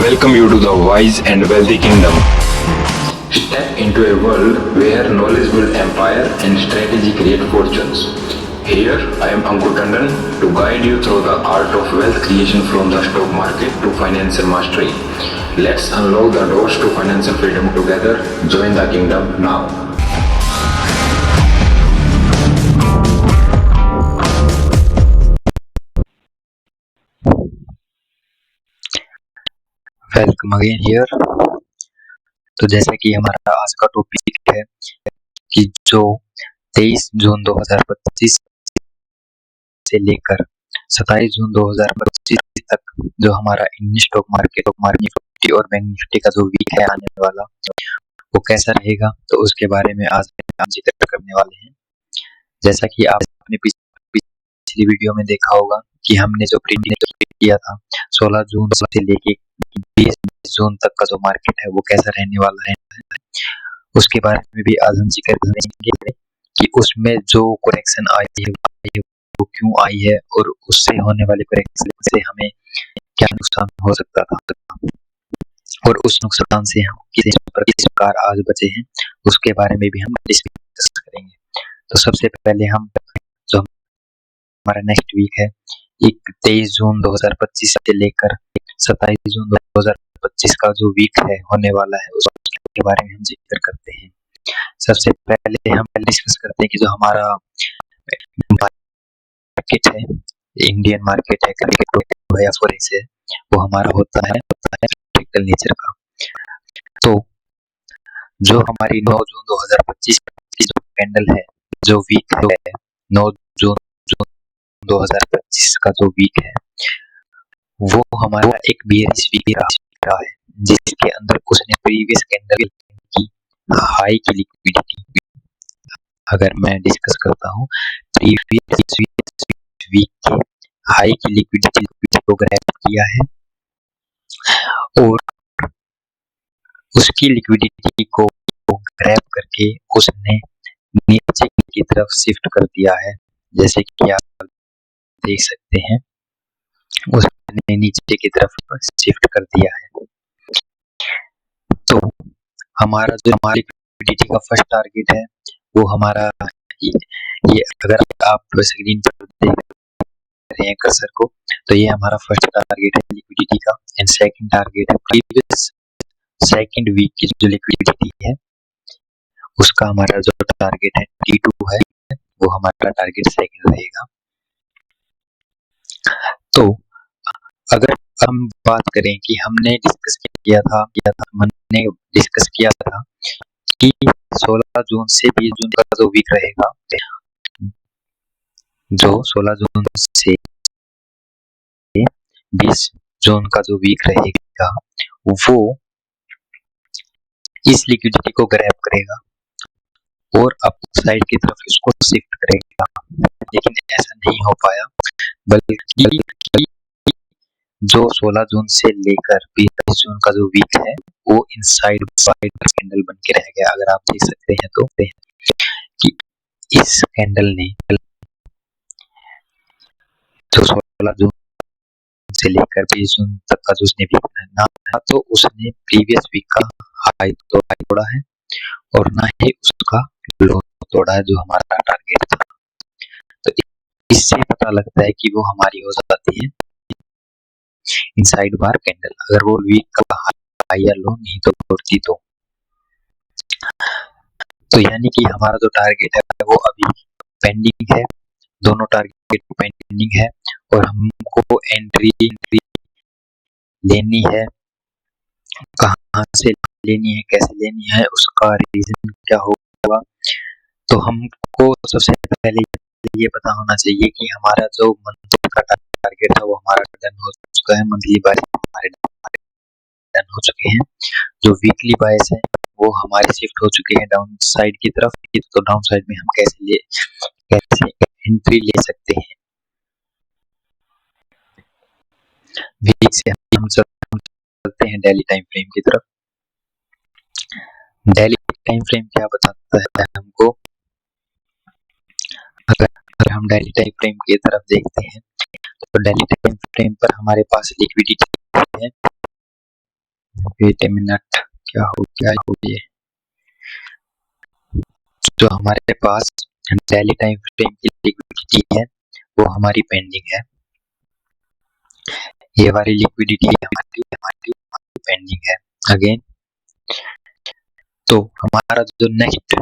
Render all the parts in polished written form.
welcome you to the wise and wealthy kingdom. Step into a world where knowledge builds empire and strategy create fortunes. Here I am Ankur Tandon to guide you through the art of wealth creation from the stock market to financial mastery. Let's unlock the doors to financial freedom together. Join the kingdom now. Welcome again here. तो जैसा कि हमारा आज का topic है कि जो 23 जून 2025 से लेकर 27 जून 2025 तक जो हमारा इंडियन स्टॉक मार्केट निफ्टी और बैंक निफ्टी का जो वीक है आने वाला वो कैसा रहेगा, तो उसके बारे में आज हम जिक्र करने वाले हैं। जैसा कि आपने पिछली वीडियो में देखा होगा कि हमने जो प्रीडिक्ट किया था 16 जून से लेके 20 जून तक का जो मार्केट है वो कैसा रहने वाला है, उसके बारे में भी आज हम जिक्र करेंगे कि उसमें जो करेक्शन आई है वो क्यों आई है और उससे होने वाले करेक्शन से हमें क्या नुकसान हो सकता था और उस नुकसान से हम किस प्रकार आज बचे हैं उसके बारे में भी हम डिस्कस करेंगे। तो सबसे पहले हम जो हमारा नेक्स्ट वीक है 23 जून 2025 से लेकर 27 जून 2025 का जो वीक है होने वाला है उसके बारे में हम जिक्र करते हैं। सबसे पहले हम डिस्कस करते हैं कि जो हमारा मार्केट है, इंडियन मार्केट है, क्रिप्टो या फॉरेक्स है, वो हमारा होता है टेक्निकल नेचर का। तो जो हमारी 9 जून 2025 की जो कैंडल है, जो वीक है 9 जून 2025 का जो वीक है वो हमारा एक बेयरिश वीक रहा है, जिसके अंदर उसने प्रीवियस कैंडल की हाई की लिक्विडिटी, अगर मैं डिस्कस करता हूँ प्रीवियस वीक के हाई की लिक्विडिटी को ग्रैब किया है और उसकी लिक्विडिटी को ग्रैब करके उसने नीचे की तरफ शिफ्ट कर दिया है। जैसे कि आप देख सकते हैं उसने नीचे की तरफ शिफ्ट कर दिया है। तो हमारा जो हमारी लिक्विडिटी का फर्स्ट टारगेट है वो हमारा ये अगर आप स्क्रीन पर देख रहे हैं कर्सर को, तो ये हमारा फर्स्ट टारगेट है लिक्विडिटी का एंड सेकंड टारगेट है प्रीवियस सेकंड वीक की जो लिक्विडिटी है उसका हमारा जो टारगेट है T2 है, वो हमारा टारगेट सेकंड रहेगा। तो अगर हम बात करें कि हमने डिस्कस किया था कि 16 जून से 20 जून का जो वीक रहेगा, जो 16 जून से 20 जून का जो वीक रहेगा वो इस लिक्विडिटी को ग्रैब करेगा और अपसाइड की तरफ इसको शिफ्ट करेगा, लेकिन ऐसा नहीं हो पाया, बल्कि जो 16 जून से लेकर 20 जून का जो वीक है वो इनसाइड कैंडल बन के रह गया। अगर आप देख सकते हैं तो कि इस कैंडल ने जो 16 जून से लेकर 20 जून तक का जो उसने वीक बनाया ना, तो उसने प्रीवियस वीक का हाई तोड़ा है और ना ही उसका लो तोड़ा है जो हमारा टारगेट था। तो इससे पता लगता है कि वो हमारी हो जाती है इनसाइड बार कैंडल, अगर वो वीक का हाई या लो नहीं तो तोड़ती तो यानी कि हमारा जो टारगेट है वो अभी पेंडिंग है, दोनों टारगेट पेंडिंग है और हमको एंट्री लेनी है। कहाँ से लेनी है, कैसे लेनी है, उसका रीजन क्या होगा, तो हमको सबसे पहले ये पता होना चाहिए कि हमारा जो मंथली का टारगेट था वो हमारा डन हो चुका है, मंथली बाय हमारे डन हो चुके हैं। जो वीकली बायस है वो हमारे शिफ्ट हो चुके हैं डाउन साइड की तरफ। तो डाउन साइड में हम कैसे एंट्री ले सकते हैं, वीक से हम चलते हैं डेली टाइम फ्रेम की तरफ। डेली टाइम फ्रेम क्या बताता है हमको, अगर हम डेली टाइम फ्रेम की तरफ देखते हैं तो डेली टाइम फ्रेम पर हमारे पास लिक्विडिटी है वेट ए मिनट, क्या हो ये जो हमारे पास डेली टाइम फ्रेम की लिक्विडिटी है वो हमारी पेंडिंग है। ये वाली लिक्विडिटी हमारी हमारी पेंडिंग है। अगेन तो हमारा जो नेक्स्ट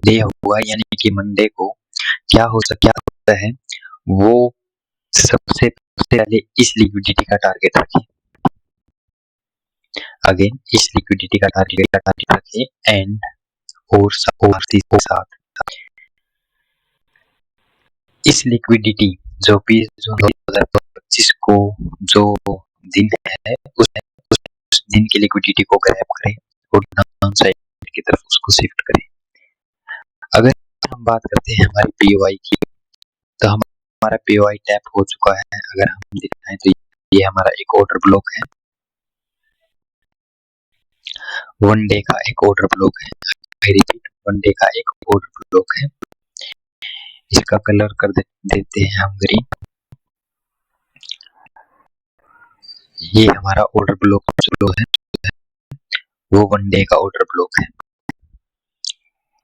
डे हुआ यानी कि मंडे को क्या होता है, वो सबसे पहले इस लिक्विडिटी का टारगेट रखें। अगेन इस लिक्विडिटी का टारगेट रखें एंड और साथ इस लिक्विडिटी जो 20 जून 2025 को जो दिन है उस दिन की लिक्विडिटी को ग्रैब करें और डाउन साइड की तरफ उसको शिफ्ट करें। अगर हम बात करते हैं हमारी पीओआई की, तो हमारा पीओआई टैप हो चुका है। अगर हम दिखाएं तो ये हमारा एक ऑर्डर ब्लॉक है, वन डे का एक ऑर्डर ब्लॉक है। आई रिपीट, वन डे का एक ऑर्डर ब्लॉक है। इसका कलर कर देते हैं हम ग्रीन। ये हमारा ऑर्डर ब्लॉक जो है वो वन डे का ऑर्डर ब्लॉक है।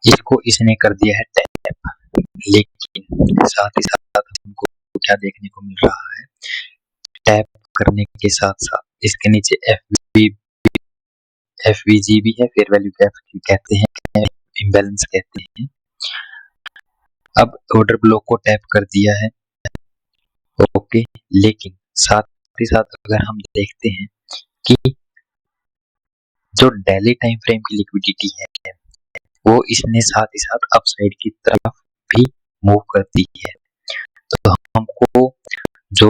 इसको इसने कर दिया है टैप, लेकिन साथ ही साथ हमको क्या देखने को मिल रहा है, टैप करने के साथ साथ इसके नीचे एफवीजी भी है, फेयर वैल्यू गैप कहते हैं, इम्बैलेंस कहते हैं। अब ऑर्डर ब्लॉक को टैप कर दिया है, ओके, लेकिन साथ ही साथ अगर हम देखते हैं कि जो डेली टाइम फ्रेम की लिक्विडिटी है वो इसने साथ ही साथ अपसाइड की तरफ भी मूव कर दी है। तो हमको जो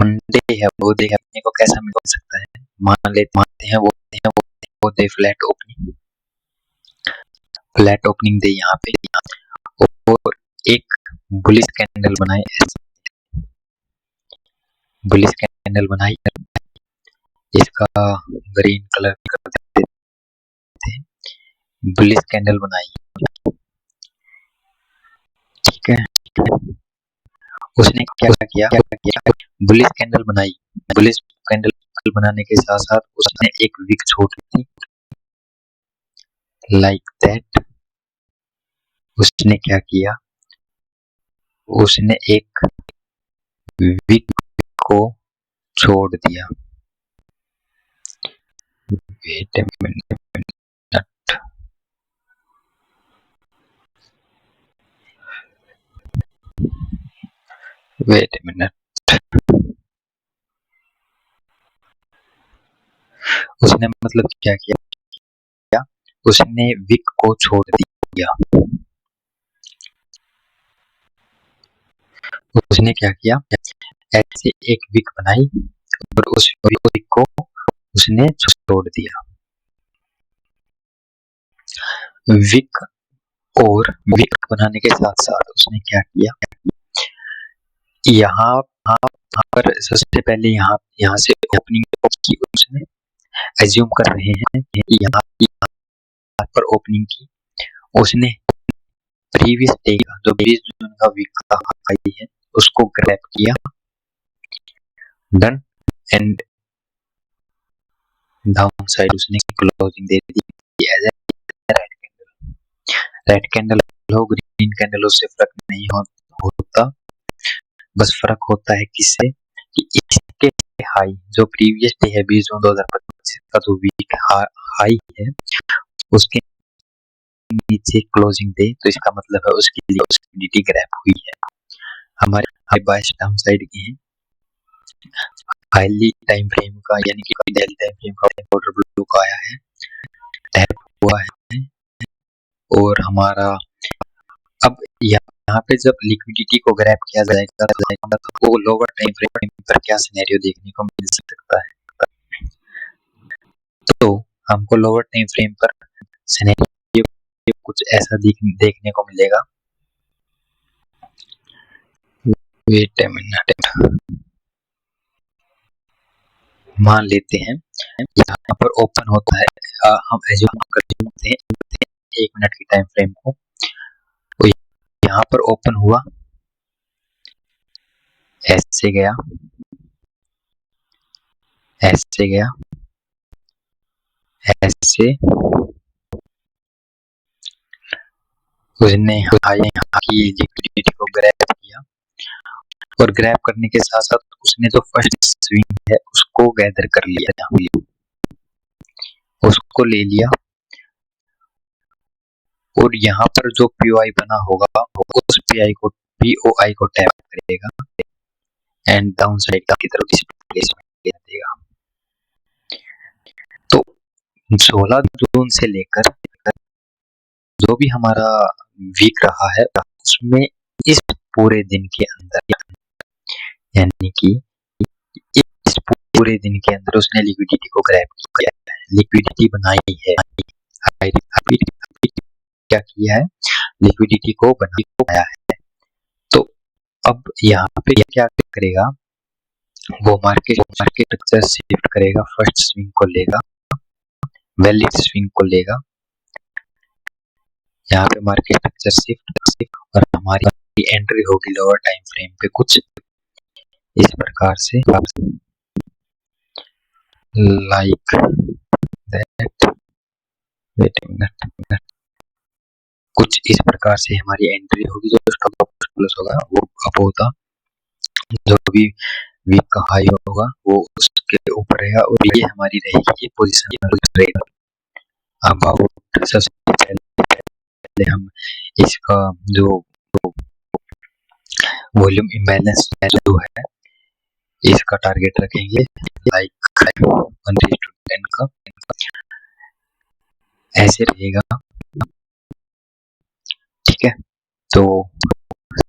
मंडे है वो देखने को कैसा मिल सकता है, मानते हैं वो दे फ्लैट ओपनिंग दे यहाँ पे, और एक बुलिश कैंडल बनाए, बुलिश कैंडल बनाई, इसका ग्रीन कलर कर देते हैं, बुलिश कैंडल बनाई, ठीक है। उसने क्या किया, बुलिश कैंडल बनाई, बुलिश कैंडल बनाने के साथ साथ उसने एक विक छोड़ दी लाइक दैट। उसने क्या किया, उसने एक विक को छोड़ दिया। Wait a minute, wait a minute, उसने मतलब क्या किया, उसने विक को छोड़ दिया। उसने क्या किया, ऐसे एक विक बनाई और उस विक को उसने छोड़ दिया। विक और विक बनाने के साथ साथ उसने क्या किया, यहाँ पर सबसे पहले यहाँ से ओपनिंग की उसने एज्यूम कर रहे हैं कि यहाँ पर ओपनिंग की उसने प्रीवियस डे का जो 20 जून का वीक का हाई है उसको ग्रैब किया, डन, एंड डाउन साइड उसने क्लोजिंग दे दी एज ए रेड कैंडल हो ग्रीन कैंडल उससे फर्क नहीं होता, बस फर्क होता है किससे, कि इसके हाई जो प्रीवियस डे है 20 जून 2025 का जो वीक हाई है उसके नीचे क्लोजिंग दे, तो इसका मतलब है उसकी लिक्विडिटी ग्रैब हुई है। हमारे बायस डाउन साइड की है, हाईली टाइम फ्रेम का यानी कि डेली टाइम फ्रेम का ऑर्डर ब्लॉक आया है, टैप हुआ है, और हमारा अब यहाँ पे जब लिक्विडिटी को ग्रैब किया जाएगा तो वो लोअर टाइम फ्रेम पर क्या सिनेरियो देखने को मिल सकता है, तो हमको लोअर टाइम फ्रेम पर सिनेरियो कुछ ऐसा देखने को मिलेगा। वेट ए मिनट, मान लेते हैं यहाँ पर ओपन होता है, हम एज्यूम करते हैं 1 मिनट की टाइम फ्रेम को, तो यहाँ पर ओपन हुआ, ऐसे गया, ऐसे गया, ऐसे उसने यहाँ की लिक्विडिटी को ग्रैब किया और ग्रैब करने के साथ साथ उसने जो फर्स्ट स्विंग है उसको गैदर कर लिया, उसको ले लिया और यहाँ पर जो पीओआई बना होगा उस पीओआई को टैप करेगा एंड डाउन साइड की तरफ डिस्प्लेसमेंट देगा। तो 16 जून से लेकर जो भी हमारा वीक रहा है उसमें इस पूरे दिन के अंदर, यानी कि इस पूरे दिन के अंदर उसने लिक्विडिटी को ग्रैब किया है, लिक्विडिटी बनाई है। क्या किया है? लिक्विडिटी को बनाया है। तो अब यहाँ पे क्या करेगा, वो मार्केट स्ट्रक्चर शिफ्ट करेगा, फर्स्ट स्विंग को लेगा, वैलिड स्विंग को लेगा, यहाँ पे मार्केट स्ट्रक्चर शिफ्ट और हमारी एंट्री होगी लोअर टाइम फ्रेम पे कुछ इस प्रकार से, like that, wait a minute, कुछ इस प्रकार से हमारी एंट्री होगी। जो स्टॉप लॉस होगा वो अप होता, जो भी वीक का हाई होगा वो उसके ऊपर रहेगा और ये हमारी रहेगी पोजीशन ट्रेड। अब सबसे पहले हम इसका जो वॉल्यूम इम्बैलेंस जो है इसका टारगेट रखेंगे लाइक 1:10 का, ऐसे रहेगा। ठीक है, तो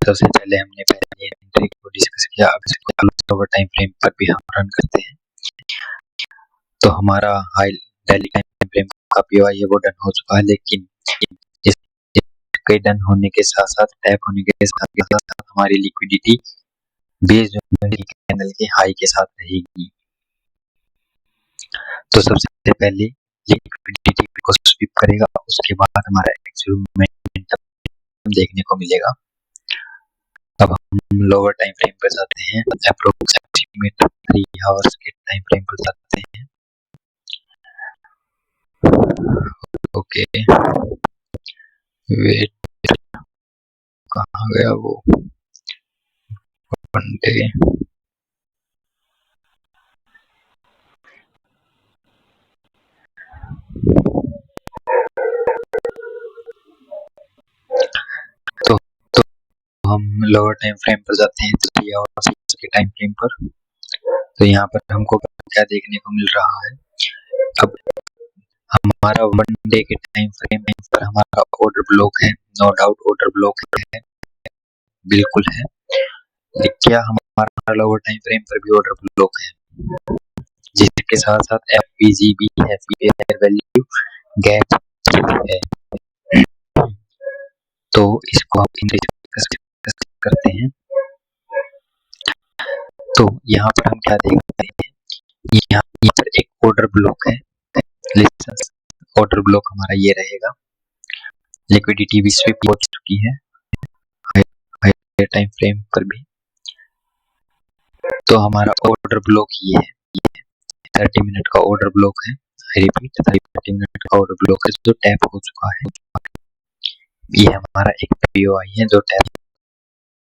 सबसे पहले हमने पहले एंट्री को डिस्कस किया। अब इसको लोअर टाइम फ्रेम पर भी हम रन करते हैं। तो हमारा हाई डेली टाइम फ्रेम का पीओआई है वो डन हो चुका है, लेकिन इसके डन होने के साथ साथ टैप होने के साथ हमारी लिक्विडिटी बेस्ड कैंडल के हाई के साथ रहेगी। तो सबसे पहले लिक्विडिटी को स्वीप करेगा, उसके बाद हमारा एक्चुअल मोमेंटम देखने को मिलेगा। अब हम लोअर टाइम फ्रेम पर जाते हैं, अप्रोक्सीमेट 3 आवर्स के टाइम फ्रेम पर जाते हैं। ओके, वेट, कहाँ गया वो 1 डे। तो हम लोअर टाइम फ्रेम पर जाते हैं 3 आवर्स के टाइम फ्रेम पर। तो यहाँ पर हमको क्या देखने को मिल रहा है, अब हमारा 1 डे के टाइम फ्रेम पर हमारा ऑर्डर ब्लॉक है, नो डाउट ऑर्डर ब्लॉक है, बिल्कुल है। क्या हमारा लोअर टाइम फ्रेम पर भी ऑर्डर ब्लॉक है, जिसके साथ साथ एफवीजी भी है, फेयर वैल्यू गैप है। तो इसको हम डिस्कस करते हैं। तो यहाँ पर हम क्या देखते हैं, यहाँ पर एक ऑर्डर ब्लॉक है, ऑर्डर ब्लॉक हमारा ये रहेगा। लिक्विडिटी भी स्विप हो चुकी है हाई टाइम फ्रेम पर भी। तो हमारा ऑर्डर ब्लॉक ये है, 30 मिनट का ऑर्डर ब्लॉक है। आई रिपीट, 30 मिनट का ऑर्डर ब्लॉक है जो टैप हो चुका है। ये हमारा एक पीओआई है जो टैप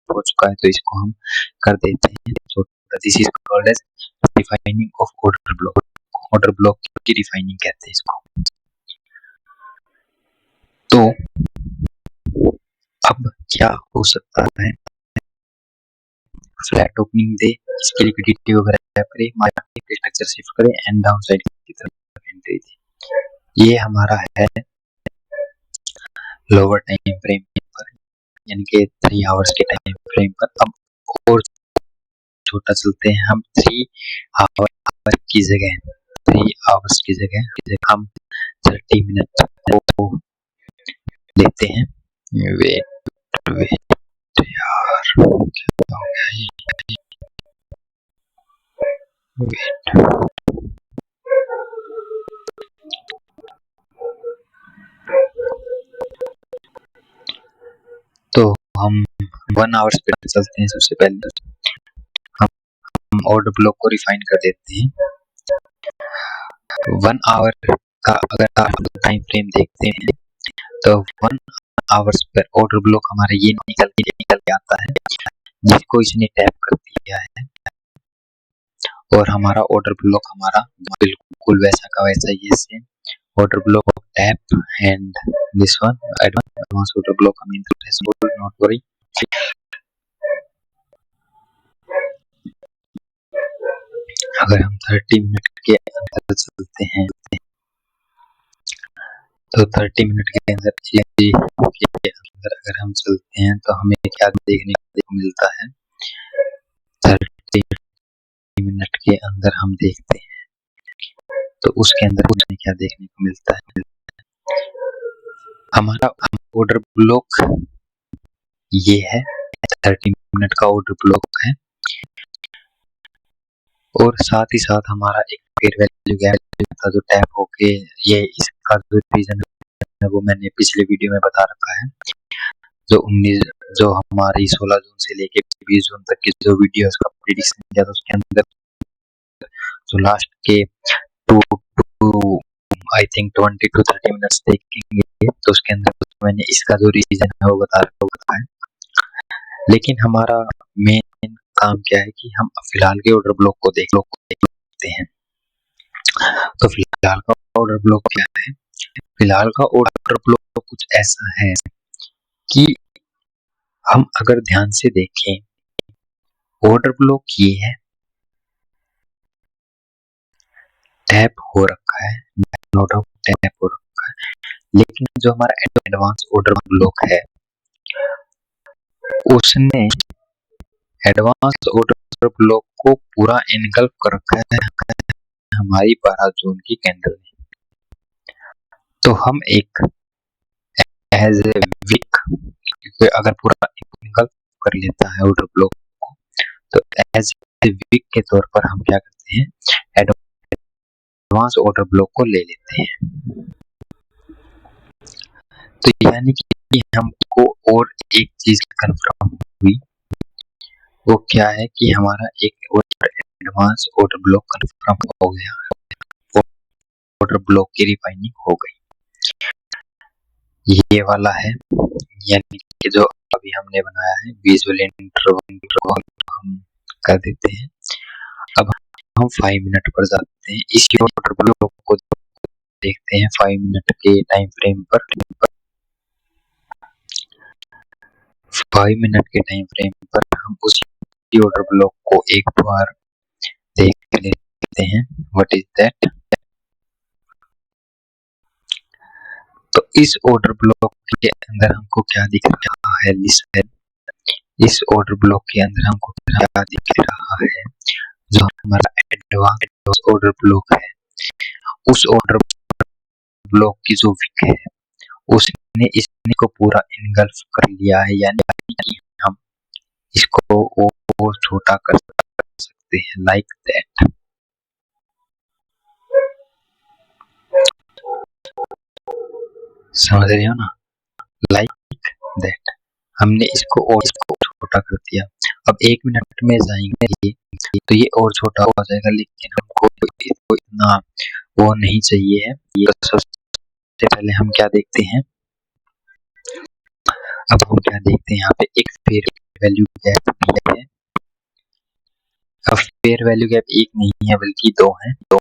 हो चुका है, तो इसको हम कर देते हैं। तो this is called as defining of order block. Order block की डिफाइनिंग कहते हैं इसको। तो अब क्या हो सकता है, फ्लैट ओपनिंग दे, इसकी लिक्विडिटी वगैरह करे, मार्केट स्ट्रक्चर शिफ्ट करे एंड डाउन साइड की तरफ एंट्री दे। ये हमारा है लोअर टाइम फ्रेम पर, यानी कि 3 आवर्स के टाइम फ्रेम पर। अब और छोटा चलते हैं हम, 3 आवर की जगह 3 आवर्स की जगह हम 30 मिनट को लेते हैं। वेट यार, क्या हो गया ये, वेट, तो हम 1 आवर्स पे चलते हैं। सबसे पहले हम ऑर्डर ब्लॉक को रिफाइन कर देते हैं। 1 आवर का अगर आप टाइम फ्रेम देखते हैं तो 1 आवर्स पर ऑर्डर ब्लॉक हमारा ये निकल के आता है, जिसको इसने टैप कर दिया है और हमारा ऑर्डर ब्लॉक हमारा बिल्कुल वैसा का वैसा ही है same order block of tap and this one advance order block I mean not worry. अगर हम 30 मिनट के अंदर चलते हैं तो 30 मिनट के अंदर अगर हम चलते हैं तो हमें क्या देखने को मिलता है। 30 मिनट के अंदर हम देखते हैं तो उसके अंदर हमें क्या देखने को मिलता है। हमारा ऑर्डर ब्लॉक ये है, 30 मिनट का ऑर्डर ब्लॉक है और साथ ही साथ हमारा एक फेयर वैल्यू गैप था जो टैप होके ये इसका जो रीजन है वो मैंने पिछले वीडियो में बता रखा है। जो हमारी 16 जून से लेके 20 जून तक की जो वीडियो का प्रेडिक्शन किया था उसके अंदर जो लास्ट के 2 आई थिंक 20 to 30 मिनट्स देखेंगे तो उसके अंदर मैंने इसका जो रीजन है वो बता रखा है। लेकिन हमारा मेन काम क्या है कि हम फिलहाल के ऑर्डर ब्लॉक को देखते हैं। तो फिलहाल का ऑर्डर ब्लॉक क्या है। फिलहाल का ऑर्डर ब्लॉक कुछ ऐसा है कि हम अगर ध्यान से देखें ऑर्डर ब्लॉक ये है, टैप हो रखा है, नो डाउट टैप हो रखा है, लेकिन जो हमारा एडवांस ऑर्डर ब्लॉक है उसने एडवांस ऑर्डर ब्लॉक को पूरा इनगल्फ कर रखा है हमारी 12 जून की कैंडल में। तो हम एक एज ए वीक अगर पूरा इनगल्फ कर लेता है ऑर्डर ब्लॉक को तो एज ए वीक के तौर पर हम क्या करते हैं, एडवांस ऑर्डर ब्लॉक को ले लेते हैं। तो यानी कि हमको और एक चीज कंफर्म हुई, वो क्या है कि हमारा एक एडवांस ऑर्डर ब्लॉक कंफर्म हो गया, ऑर्डर ब्लॉक की रिफाइनिंग हो गई। ये वाला है, यानी कि जो अभी हमने बनाया है विजुअल इंटरवल को हम कर देते हैं। अब हम 5 मिनट पर जाते हैं, इस ऑर्डर ब्लॉक को देखते हैं 5 मिनट के टाइम फ्रेम पर। 5 मिनट के टाइम फ्रेम पर हम उस ऑर्डर ब्लॉक को एक बार देख लेते हैं, व्हाट इज दैट। तो इस ऑर्डर ब्लॉक के अंदर हमको क्या दिख रहा है, लिसन, इस ऑर्डर ब्लॉक के अंदर हमको क्या दिख रहा है, जो हमारा एडवांस ऑर्डर ब्लॉक है उस ऑर्डर ब्लॉक की जो विक है उसने इसने को पूरा इनगल्फ कर लिया है, यानी कि हम इसको और छोटा कर सकते हैं लाइक दैट। समझ रहे हो ना, लाइक दैट हमने इसको छोटा कर दिया। अब 1 मिनट में जाएंगे तो ये और छोटा हो जाएगा, लेकिन हमको इसको इतना वो नहीं चाहिए है। ये सबसे पहले हम क्या देखते हैं, अब हम क्या देखते हैं, यहाँ पे एक फेयर वैल्यू गैप है। अब फेयर वैल्यू गैप एक नहीं है बल्कि 2 है, तो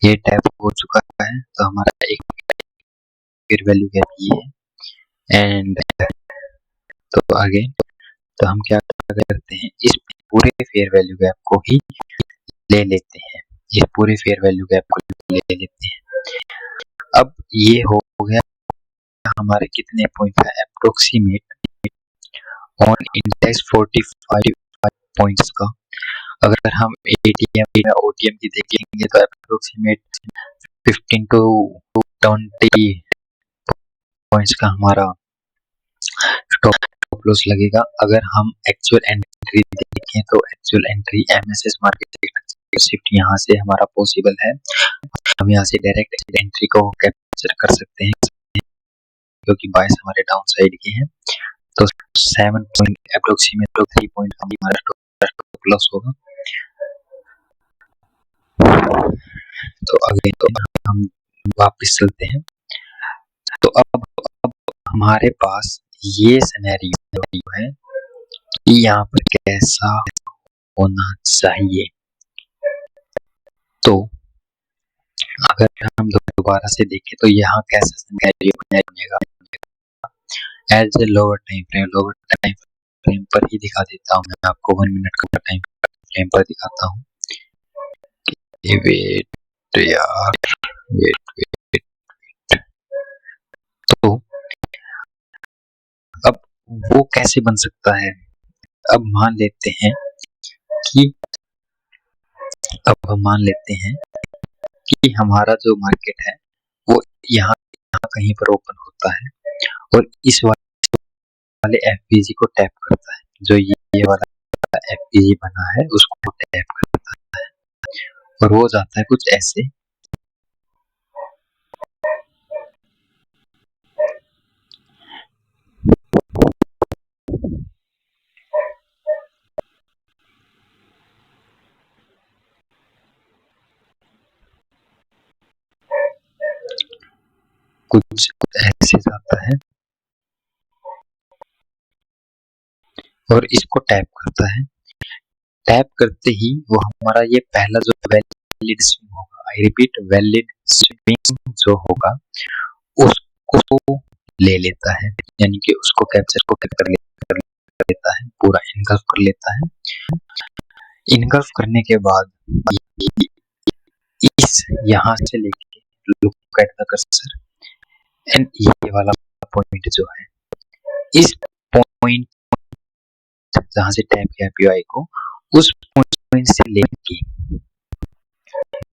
ये टैप हो चुका है तो हमारा एक फेयर वैल्यू गैप ये है। एंड तो आगे तो हम क्या करते हैं, इस पूरे फेयर वैल्यू गैप को ही ले लेते हैं, इस पूरे फेयर वैल्यू गैप को ले लेते हैं। अब ये हो गया हमारे कितने पॉइंट है, अप्रोक्सीमेट ऑन इंडेक्स 45 पॉइंट्स का। अगर हम एटीएम या ओटीएम की देखेंगे तो अप्रोक्सीमेट 15 to 20 पॉइंट्स का हमारा स्टॉप लॉस लगेगा। अगर हम एक्चुअल एंट्री देखें तो actual entry MSS market shift यहाँ से हमारा पॉसिबल है, हम यहाँ से डायरेक्ट एंट्री को कैप्चर कर सकते हैं क्योंकि बायस हमारे डाउन साइड के हैं। तो 7 पॉइंट अप्रोक्सीमेट 3 पॉइंट हमारा स्टॉप लॉस होगा। तो अगले तो हम वापस चलते हैं। तो अब हमारे पास ये सिनेरियो है कि यहाँ पर कैसा होना चाहिए। तो अगर हम दोबारा से देखें तो यहाँ कैसा सिनेरियो बनेगा। As a lower time frame पर ही दिखा देता हूँ मैं आपको, 1 मिनट का टाइम फ्रेम पर दिखाता हूँ। वेट यार, वेट। तो अब वो कैसे बन सकता है। अब मान लेते हैं कि हमारा जो मार्केट है वो यहाँ कहीं पर ओपन होता है और इस वाले एफपीजी को टैप करता है। जो ये वाला एफपीजी बना है उसको टैप करता है और वो जाता है कुछ ऐसे। कुछ ऐसे जाता है और इसको टैप करता है। टैप करते ही वो हमारा ये पहला जो वैलिड स्विंग होगा, आई रिपीट वैलिड स्विंग जो होगा उसको ले लेता है, यानी कि उसको कैप्चर कर लेता है, पूरा इनगल्फ कर लेता है। इनगल्फ करने के बाद इस यहाँ से लेके look at the cursor and ये वाला पॉइंट जो है, इस पॉइंट जहां से टैप किया पीओआई को, उस पॉइंट से लेके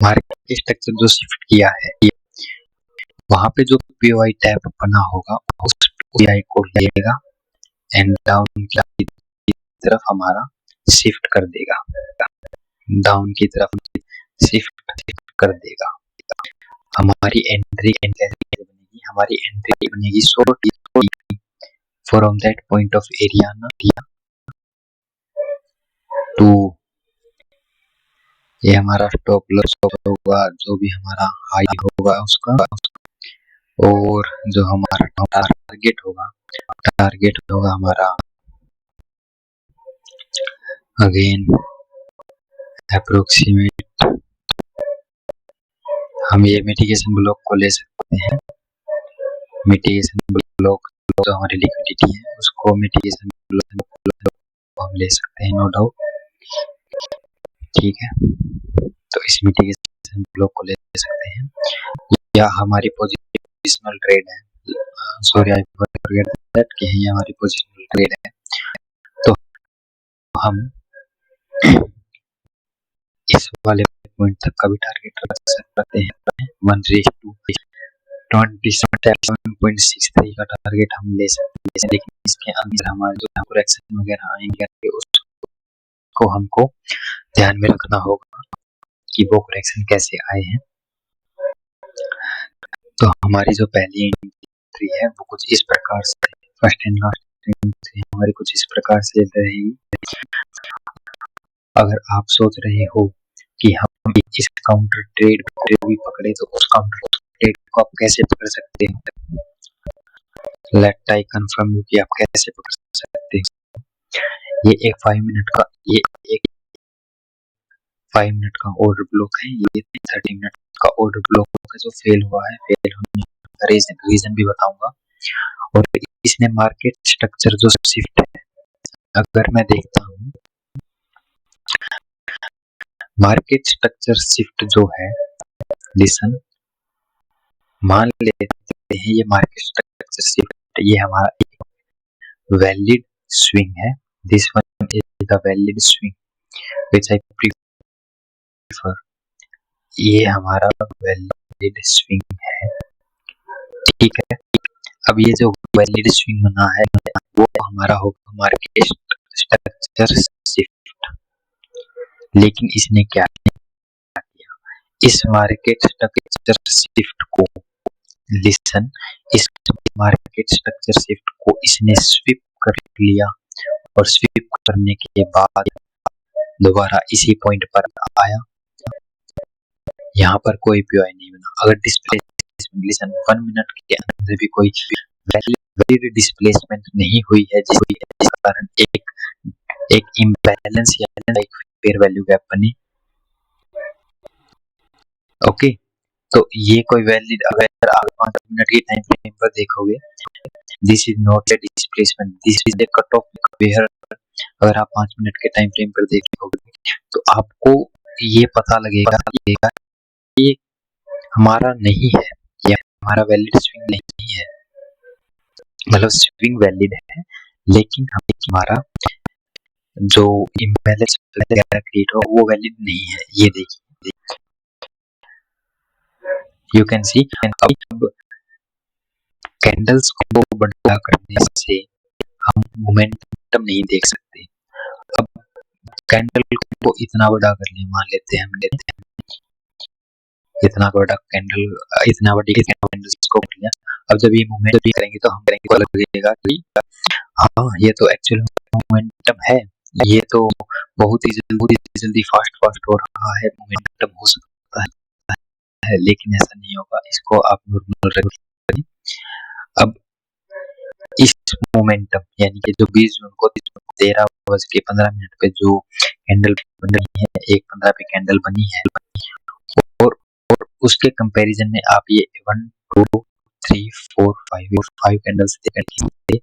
मार्केट स्ट्रक्चर जो शिफ्ट किया है वहां पे जो पीओआई टैप बना होगा उस पीओआई को लेगा एंड डाउन की तरफ हमारा शिफ्ट कर देगा, डाउन की तरफ शिफ्ट कर देगा। हमारी एंट्री कैसे बनेगी, हमारी एंट्री बनेगी from that point of area ना टू, ये हमारा स्टॉप लॉस होगा, जो भी हमारा हाई होगा उसका, और जो हमारा टारगेट होगा हमारा अगेन अप्रोक्सीमेट। हम ये मिटिगेशन ब्लॉक को ले सकते हैं, मिटिगेशन ब्लॉक जो हमारी लिक्विडिटी है उसको मिटिगेशन ब्लॉक हम ले सकते हैं, नो डाउट। ठीक है, तो इस मिटिगेशन ब्लॉक को ले सकते हैं, या हमारी पोजिशनल ट्रेड है, सॉरी आई फॉरगेट दैट कि ये हमारी पोजिशनल ट्रेड है, तो हम इस वाले पॉइंट तक का भी टारगेट रख सकते हैं। 1:27.63 का टारगेट हम ले सकते हैं, लेकिन इसके अंदर हमारे जो करेक्शन वगैरह आएंगे उसको हमको ध्यान में रखना होगा कि वो करेक्शन कैसे आए हैं। तो हमारी जो पहली एंट्री है वो कुछ इस प्रकार से, फर्स्ट एंड लास्ट एंट्री हमारी कुछ इस प्रकार से रहेगी। अगर आप सोच रहे हो कि हम इस काउंटर ट्रेड को भी पकड़े तो उस काउंटर ट्रेड को आप कैसे पकड़ सकते हो, लेट आई कंफर्म यू कि आप कैसे पकड़ सकते हो। ये एक 5 मिनट का ऑर्डर ब्लॉक है, ये 30 मिनट का ऑर्डर ब्लॉक है जो फेल हुआ है। फेल होने का रीजन भी बताऊंगा। और इसने मार्केट स्ट्रक्चर जो शिफ्ट है, अगर मैं देखता हूँ मार्केट स्ट्रक्चर शिफ्ट जो है, लिसन, मान लेते हैं ये मार्केट स्ट्रक्चर शिफ्ट ये हमारा एक वैलिड स्विंग है, this one is the valid swing which I prefer, ये हमारा वैलिड स्विंग है। ठीक है, अब ये जो वैलिड स्विंग बना है वो हमारा होगा मार्केट स्ट्रक्चर शिफ्ट। लेकिन इसने क्या किया, इस मार्केट स्ट्रक्चर शिफ्ट को, लिसन, इस मार्केट स्ट्रक्चर शिफ्ट को इसने स्वीप कर लिया और स्वीप करने के बाद दोबारा इसी पॉइंट पर आया। यहाँ पर कोई पीओआई नहीं बना। अगर डिस्प्ले इस लिसन 1 मिनट के अंदर भी कोई वैलिड डिस्प्लेसमेंट नहीं हुई है जिस कारण एक इम्बैलेंस या एक फेयर वैल्यू गैप बनी। ओके, तो ये कोई वैलिड, अगर आप 5 मिनट के टाइम फ्रेम पर देखोगे, this is not a displacement, this is a cut off where. अगर आप 5 मिनट के टाइम फ्रेम पर देखोगे तो आपको ये पता लगेगा कि हमारा नहीं है, या हमारा वैलिड स्विंग नहीं है, मतलब स्विंग वैलिड है लेकिन हमारा जो इम्बैलेंस वगैरह क्रिएट हो वो वैलिड नहीं है। ये देखिए, यू कैन सी। अब कैंडल्स को बड़ा करने से हम मोमेंटम नहीं देख सकते। अब कैंडल को इतना बड़ा कर लिया, मान लेते हैं हमने इतना बड़ा कैंडल, इतना बड़ी कैंडल्स को कर लिया। अब जब ये मूवमेंट भी करेंगे तो हम करेंगे तो लगेगा कि हाँ ये तो एक्चुअल मोमेंटम है, ये तो बहुत ही जल्दी फास्ट हो रहा है, मोमेंटम हो सकता है, लेकिन ऐसा नहीं होगा। इसको आप नॉर्मल करें। अब इस मोमेंटम यानी कि जो 20 जून को 13:15 पे जो कैंडल बनी है, 1:15 पे कैंडल बनी है, और उसके कंपैरिजन में आप ये 1 2 3 4 5 कैंडल्स देखेंगे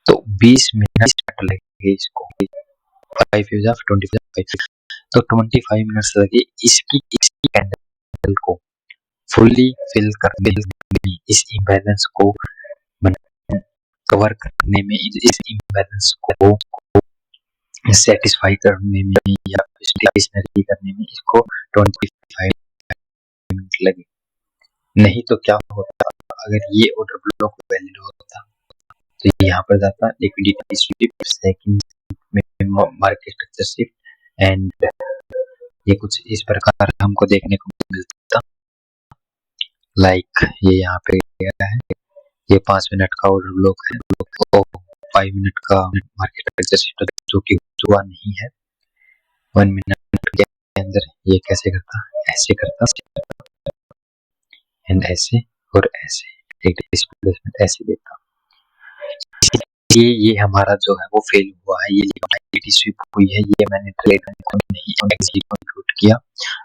तो 20 मिनट लगेंगे इसको। 5 यूज ऑफ 25, तो 25 मिनट्स लगे इसकी कैंडल को फुल्ली फिल करने में, इस इम्बैलेंस को कवर करने में, इस इम्बैलेंस को सेटिस्फाई करने में या स्टेशनरी करने में इसको 25 मिनट लगे। नहीं तो क्या होता, अगर ये ऑर्डर ब्लॉक वैलिड होता तो यहाँ पर जाता लिक्विडिटी स्वीप, सेकंड में मार्केट स्ट्रक्चर शिफ्ट, एंड ये कुछ इस प्रकार हमको देखने को मिलता। लाइक ये यहाँ पे गया है, ये 5 मिनट का ऑर्डर ब्लॉक है, 5 मिनट का मार्केट स्ट्रक्चर शिफ्ट जो कि हुआ नहीं है। 1 मिनट के अंदर ये कैसे करता, ऐसे करता एंड ऐसे और ऐसे, एक डिस्प्लेसमेंट ऐसे देता। ये हमारा जो है वो फेल हुआ है, ये लिक्विडिटी स्वीप हुई है, ये मैंने ट्रेड को नहीं एग्जीक्यूट किया।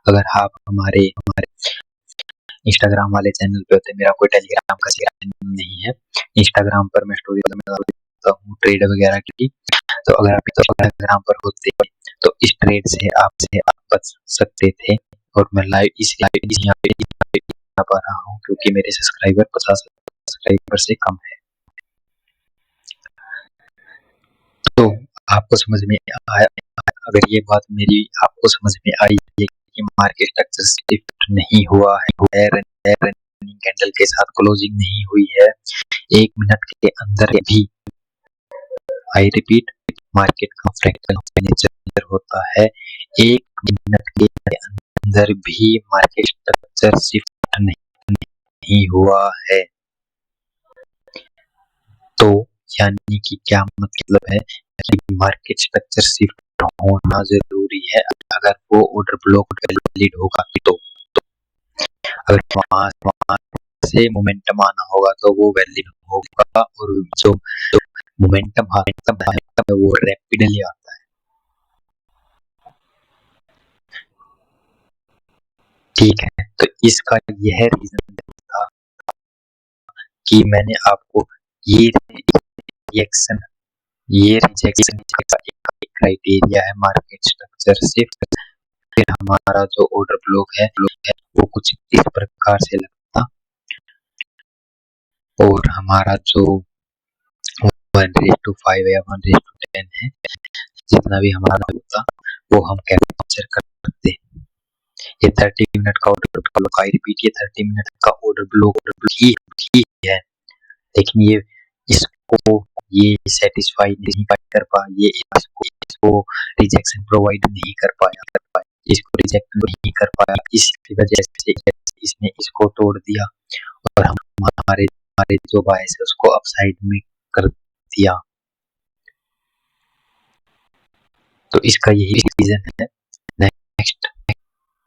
अगर आप हमारे इंस्टाग्राम वाले चैनल पे होते, मेरा कोई टेलीग्राम का चैनल नहीं है, इंस्टाग्राम पर मैं स्टोरी डालता हूँ ट्रेड वगैरह की, तो अगर आप इंस्टाग्राम पर होते तो इस ट्रेड से आप बच सकते थे। और मैं लाइव यहाँ पे पा रहा हूँ क्योंकि मेरे सब्सक्राइबर 50 सब्सक्राइबर से कम है। तो आपको समझ में आया, अगर ये बात मेरी आपको समझ में आई है कि मार्केट स्ट्रक्चर शिफ्ट नहीं हुआ है, रनिंग कैंडल के साथ क्लोजिंग नहीं हुई है 1 मिनट के अंदर भी, आई रिपीट, मार्केट का फ्रैक्शनल नेचर होता है, 1 मिनट के अंदर भी मार्केट स्ट्रक्चर शिफ्ट नहीं हुआ है, तो यानी कि क्या मतलब है कि मार्केट स्ट्रक्चर शिफ्ट होना जरूरी है अगर वो ऑर्डर ब्लॉक वैलिड होगा तो अगर वहां से मोमेंटम आना होगा तो वो वैलिड होगा, और जो मोमेंटम है वो रैपिडली आता है। ठीक है, तो इसका यह रीजन था कि मैंने आपको ये रिएक्शन का एक क्राइटेरिया है मार्केट स्ट्रक्चर शिफ्ट। फिर हमारा जो ऑर्डर ब्लॉक है वो कुछ इस प्रकार से लगता, और हमारा जो 1:5 या 1:10 है, जितना भी हमारा होता वो हम कैप्चर करते। ये 30 मिनट का ऑर्डर ब्लॉक, आई रिपीट, ये 30 मिनट का ऑर्डर ब्लॉक ही है, लेकिन ये सेटिस्फाई नहीं कर पाया, ये इसको रिजेक्शन प्रोवाइड नहीं कर पाया, इसको रिजेक्ट नहीं कर पाया, इसकी वजह से इसने इसको तोड़ दिया और हमारे जो बायस है उसको अपसाइड में कर दिया। तो इसका यही रीजन है। नेक्स्ट,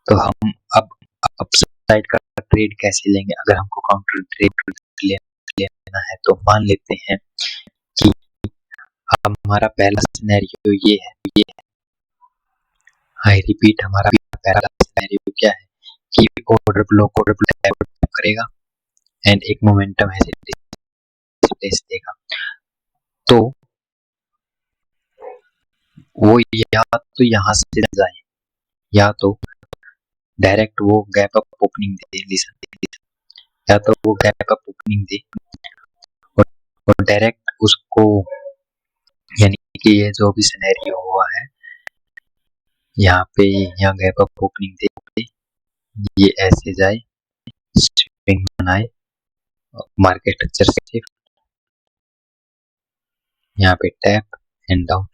तो हम अब अपसाइड का ट्रेड कैसे लेंगे। अगर हमको काउंटर ट्रेड लेना है तो मान लेते हैं कि हमारा पहला सिनेरियो ये है, आई रिपीट, हमारा पहला सिनेरियो क्या है कि ऑर्डर ब्लॉक करेगा एंड एक मोमेंटम ऐसे डिस्प्लेस देगा। तो वो या तो यहाँ से जाए या तो डायरेक्ट वो गैप अप ओपनिंग दे, या तो वो गैप अप ओपनिंग दे और डायरेक्ट उसको, यानी कि ये जो भी सिनेरियो हुआ है यहाँ पे, यहाँ गैप अप ओपनिंग दे, ये ऐसे जाए, स्विंग बनाए, मार्केट स्ट्रक्चर से यहाँ पे टैप एंड डाउन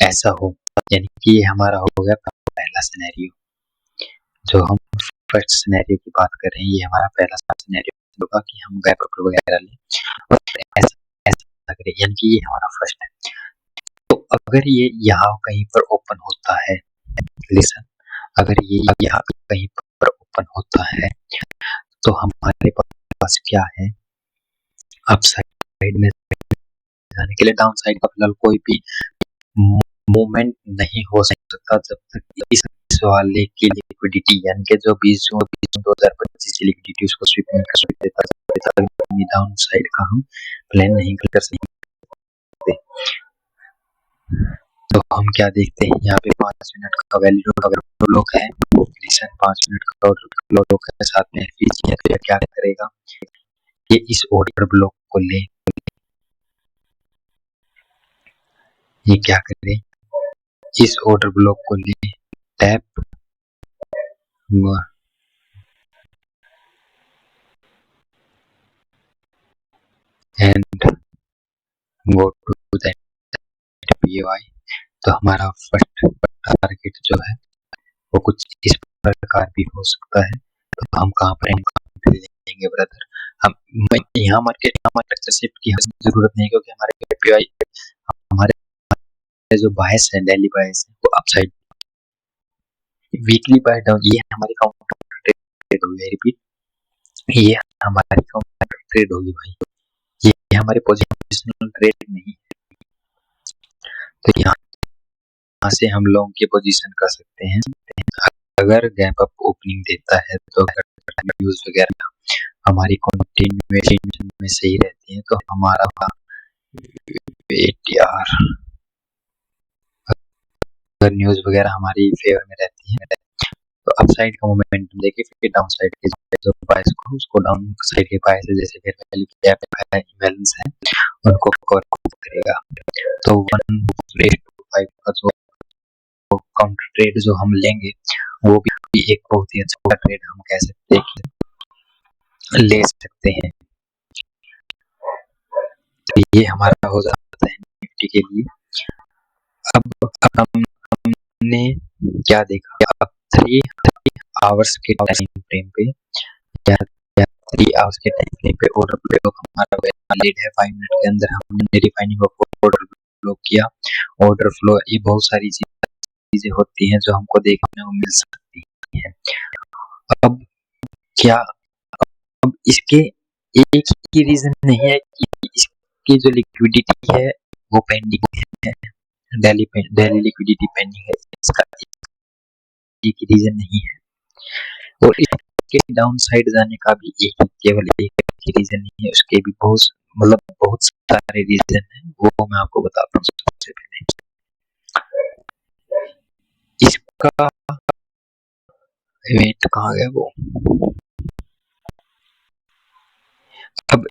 ऐसा हो, यानी कि ये हमारा हो गया पहला सिनेरियो। जो हम फर्स्ट सिनेरियो की बात कर रहे हैं, ये हमारा पहला सिनेरियो होगा कि हम गैप अप वगैरह लें और ऐसा ऐसा करें, यानी कि ये हमारा फर्स्ट है। तो अगर ये यहाँ कहीं पर ओपन होता है, लिसन, अगर ये यहाँ कहीं पर ओपन होता है तो हमारे पास क्या है, अप साइड में जाने के लिए डाउन साइड का फिलहाल कोई भी मूवमेंट नहीं हो सकता जब तक इस वाले की लिक्विडिटी, यानी कि जो 20 जून 2025 की लिक्विडिटी उसको स्वीप नहीं कर देता, डाउन साइड का हम प्लान नहीं कर सकते। तो हम क्या देखते हैं, यहाँ पे 5 मिनट का वैल्यू ब्लॉक है, 5 मिनट का ब्लॉक है, साथ में एफपीजी क्या करेगा, ये इस ऑर्डर ब्लॉक को ले, ये क्या करे, इस ऑर्डर ब्लॉक को ले, tap and go to that POI. तो हमारा फर्स्ट टारगेट जो है वो कुछ इस प्रकार भी हो सकता है। तो हम कहाँ पर लेंगे ब्रदर, हम यहाँ मार्केट शिफ्ट की जरूरत नहीं, क्योंकि हमारे पीओआई, हमारे जो बायस है, डेली बायस है, वो अपसाइड, वीकली बाय डाउन, ये हमारी काउंटर ट्रेड होगी, रिपीट, ये हमारी काउंटर ट्रेड होगी भाई, ये हमारे पोजिशनल ट्रेड नहीं। तो यहाँ से हम लोगों की पोजीशन कर सकते हैं। अगर गैप अप ओपनिंग देता है तो न्यूज वगैरह हमारी कंटिन्यूएशन में सही रहती है, तो हमारा एटीआर, अगर न्यूज वगैरह हमारी फेवर में रहती है तो अप साइड का मोमेंटम देके फिर डाउन साइड के जो बायस को, उसको डाउन साइड के बायस जैसे फेयर वैल्यू गैप है, इम्बैलेंस है, उनको कवर करेगा। तो 1.25 का जो काउंटर ट्रेड जो हम लेंगे वो भी एक बहुत ही अच्छा ट्रेड हम कह सकते हैं कि ले सकते हैं। तो ये हमारा हो जाता है निफ्टी के लिए। अब हमने क्या देखा, अब 3 आवर्स के टाइम फ्रेम पे या 3 आवर्स के टाइम फ्रेम पे ऑर्डर ब्लॉक हमारा वैलिड है। 5 मिनट के अंदर हमने रिफाइनिंग ऑफ ऑर्डर ब्लॉक किया। ऑर्डर फ्लो, ये बहुत सारी चीजें होती हैं जो हमको देखने को मिल सकती हैं। अब क्या, अब इसके एक ही रीजन नहीं है कि इसकी जो लिक्विडिटी है वो पेंडिंग है, डेली लिक्विडिटी पेंडिंग है, इसका एक ही रीजन नहीं है। और इसके डाउन साइड जाने का भी केवल एक ही रीजन नहीं है, उसके भी बहुत सारे रीजन है, वो मैं आपको बताता हूँ। सबसे पहले इसका वेट कहाँ गया वो, अब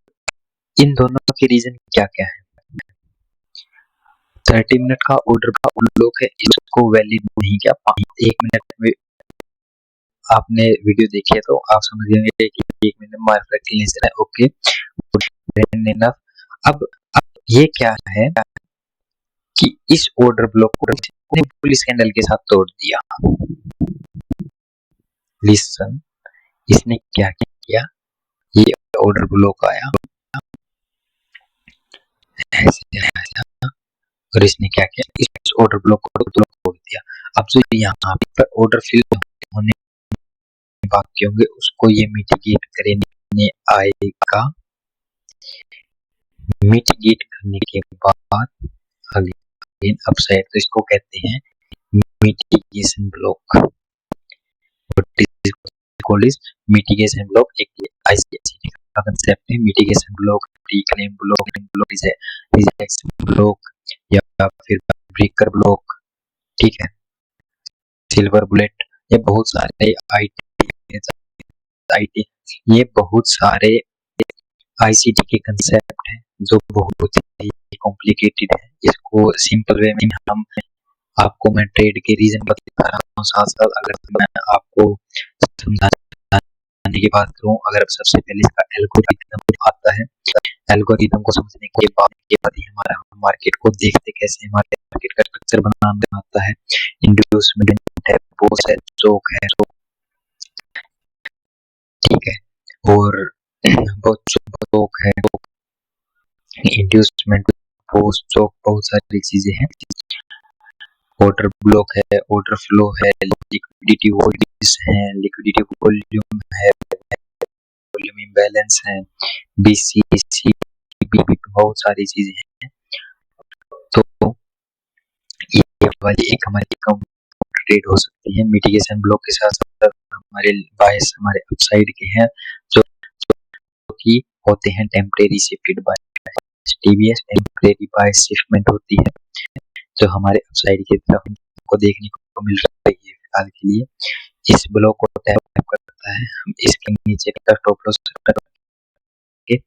इन दोनों के रीजन क्या क्या है। 30 मिनट का ऑर्डर ब्लॉक है, इसको वैलिड नहीं किया। 1 मिनट में आपने वीडियो देखी है तो आप समझ जाएंगे कि 1 मिनट में मार्केट है, ओके इनफ। अब ये क्या है कि इस ऑर्डर ब्लॉक को पुलिस कैंडल के साथ तोड़ दिया। लिसन, इसने क्या किया, ये ऑर्डर ब्लॉक आया ऐसे और इसने क्या किया, इस ऑर्डर ब्लॉक को तोड़ दिया। अब जो यहाँ पर ऑर्डर फिल होने बाकी होंगे उसको ये मिटिगेट करने आएगा। मिटिगेट करने के बाद अगेन अपसाइड, तो इसको कहते हैं mitigation block. What is called is mitigation block. एक आईसीटी का कांसेप्ट है mitigation block, reclaim block, rejection block या फिर ब्रेकर ब्लॉक, ठीक है, सिल्वर बुलेट, ये बहुत सारे आईटी ये बहुत सारे आईसीटी के कंसेप्ट हैं जो बहुत ही कॉम्प्लिकेटेड है। इसको सिंपल वे में हम आपको मैं ट्रेड के रीजन बता रहा हूँ, साथ साथ अगर मैं आपको समझाने की बात करूँ, अगर सबसे पहले इसका एल्गोरिथम आता है, एल्गोरिथम को समझने के बाद ही हमारा मार्केट को देखते कैसे हमारे मार्केट का स्ट्रक्चर बनाना आता है। इंड्यूसमेंट है, पोस्ट है, चोक है, ठीक है, और बहुत चोक है, इंड्यूसमेंट, पोस्ट, चोक, बहुत सारी चीजें हैं। ऑर्डर ब्लॉक है, ऑर्डर फ्लो है, लिक्विडिटी वॉल्यूम्स है, लिक्विडिटी वॉल्यूम है, वॉल्यूम इम्बैलेंस है, बीसीसी, बहुत सारी चीजें हैं। तो ये वाली एक हमारी ट्रेड हो सकती है। मिटिगेशन ब्लॉक के साथ साथ हमारे बायस हमारे अपसाइड के हैं जो कि होते हैं टेम्परेरी शिफ्टेड बायस, टीवीएस टेम्परेरी बायस शिफ्टमेंट होती है जो हमारे अपसाइड की तरफ हमको देखने को मिल रही है फिलहाल के लिए। इस ब्लॉक को टैप करता है, हम इसके नीचे का स्टॉप लॉस करके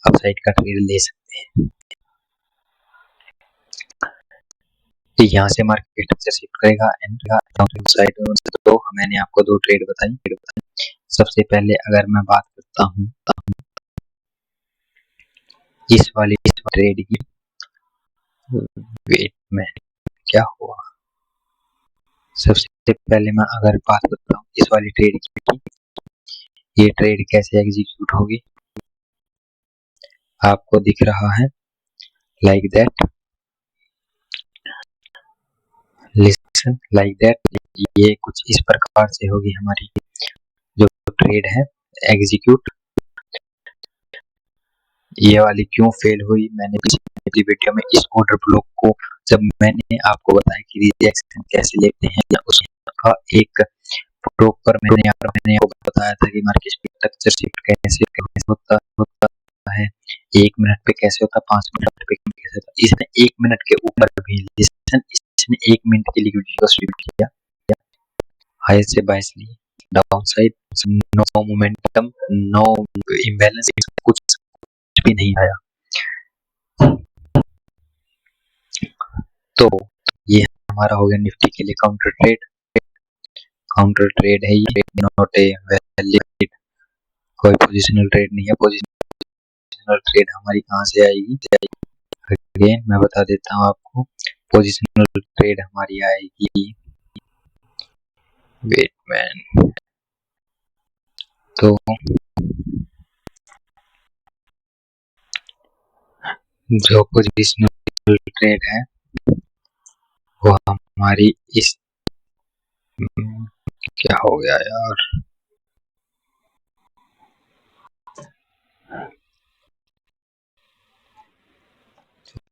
अपसाइड का ट्रेड ले सकते हैं। यहाँ से मार्केट स्ट्रक्चर शिफ्ट करेगा एंड साइड। तो मैंने आपको दो ट्रेड बताई। सबसे पहले अगर मैं बात करता हूँ इस वाली ट्रेड की, वेट में क्या हुआ, सबसे पहले मैं अगर बात करता हूँ इस वाली ट्रेड की, ये ट्रेड कैसे एग्जीक्यूट होगी, आपको दिख रहा है like that, listen like that, ये कुछ इस प्रकार से होगी हमारी जो ट्रेड है एग्जीक्यूट। ये वाली क्यों फेल हुई, मैंने पिछली वीडियो में इस ऑर्डर ब्लॉक को जब मैंने आपको बताया कि रिजेक्शन कैसे लेते हैं या उसका एक प्रॉपर मैंने आपको बताया था कि मार्केट स्ट्रक्चर शिफ्ट कैसे होता है, 1 मिनट पे कैसे होता, 5 मिनट पे कैसे होता। इसने 1 मिनट के ऊपर भी इसने 1 मिनट की लिक्विडिटी को स्वीप किया, हाई से बाइस ली, down side no momentum, no imbalance, कुछ भी नहीं आया। तो ये हमारा हो गया निफ्टी के लिए काउंटर ट्रेड। काउंटर ट्रेड है ये, नॉट ए वैलिड, कोई पोजिशनल ट्रेड नहीं है। पोजिशनल ट्रेड हमारी कहाँ से आएगी, अगेन मैं बता देता हूँ आपको, पोजिशनल ट्रेड हमारी आएगी, वेट मैन, तो जो पोजिशनल ट्रेड है वो हमारी इस, क्या हो गया यार,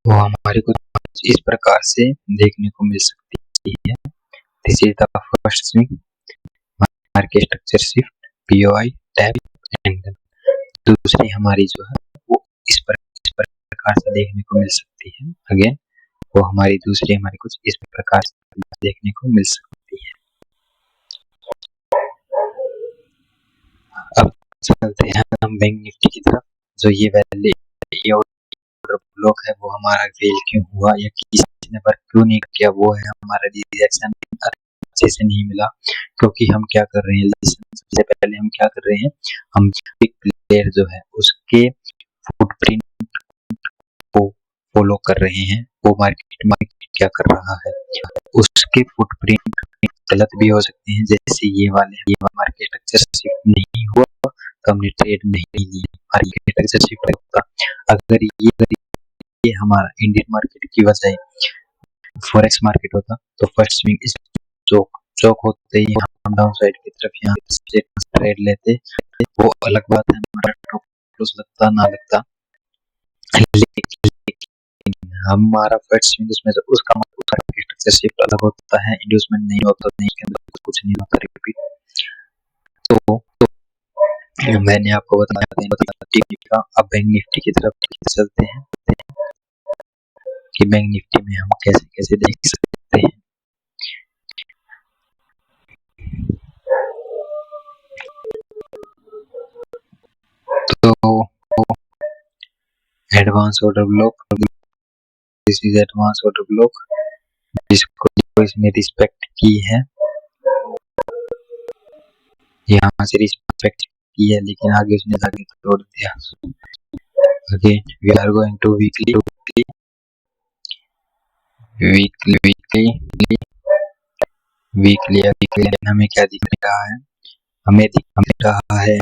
वो हमारे कुछ इस प्रकार से देखने को मिल सकती है। This is the first swing, market structure shift, POI tap, and दूसरी हमारी जो है वो इस प्रकार से देखने को मिल सकती है। अगेन वो हमारी दूसरी हमारी कुछ इस प्रकार से देखने को मिल सकती है। अब चलते हैं हम बैंक निफ्टी की तरफ। जो ये वैल्यू ये ऑर्डर ब्लॉक है वो हमारा फेल क्यों हुआ या किसी ने वर्क क्यों नहीं किया, वो है हमारा रिजेक्शन अच्छे से नहीं मिला, क्योंकि हम क्या कर रहे हैं, सबसे पहले हम क्या कर रहे हैं, हम बिग प्लेयर जो है उसके फुटप्रिंट को फॉलो कर रहे हैं। वो मार्केट क्या कर रहा है, उसके फुटप्रिंट गलत भी हो सकते हैं, जैसे ये मार्केट स्ट्रक्चर शिफ्ट नहीं हुआ तो हमने ट्रेड नहीं ली, मार्केट स्ट्रक्चर शिफ्ट होता। अगर ये हमारा इंडियन मार्केट की वजह फॉरेक्स मार्केट होता तो फर्स्ट स्विंग इस चोक चौक होते ही हम डाउन साइड की तरफ यहाँ से ट्रेड लेते, वो अलग बात है, हमारा स्टॉप लॉस लगता ना लगता, लेकिन हमारा फर्स्ट स्विंग उसमें से उसका स्ट्रक्चर शिफ्ट अलग होता है, इंड्यूसमेंट नहीं होता, नहीं के अंदर कुछ नहीं होता रिपीट। तो मैंने आपको बताया था अब बैंक निफ्टी की तरफ चलते हैं कि बैंक निफ्टी में हम कैसे कैसे देख सकते हैं। तो advance order block, this is advance order block जिसको इसने रिस्पेक्ट की है, यहाँ से रिस्पेक्ट की है, लेकिन आगे उसने जाके तोड़ दिया। Again we are going to weekly weekly weekly weekly weekly हमें क्या दिख रहा है, हमें दिख रहा है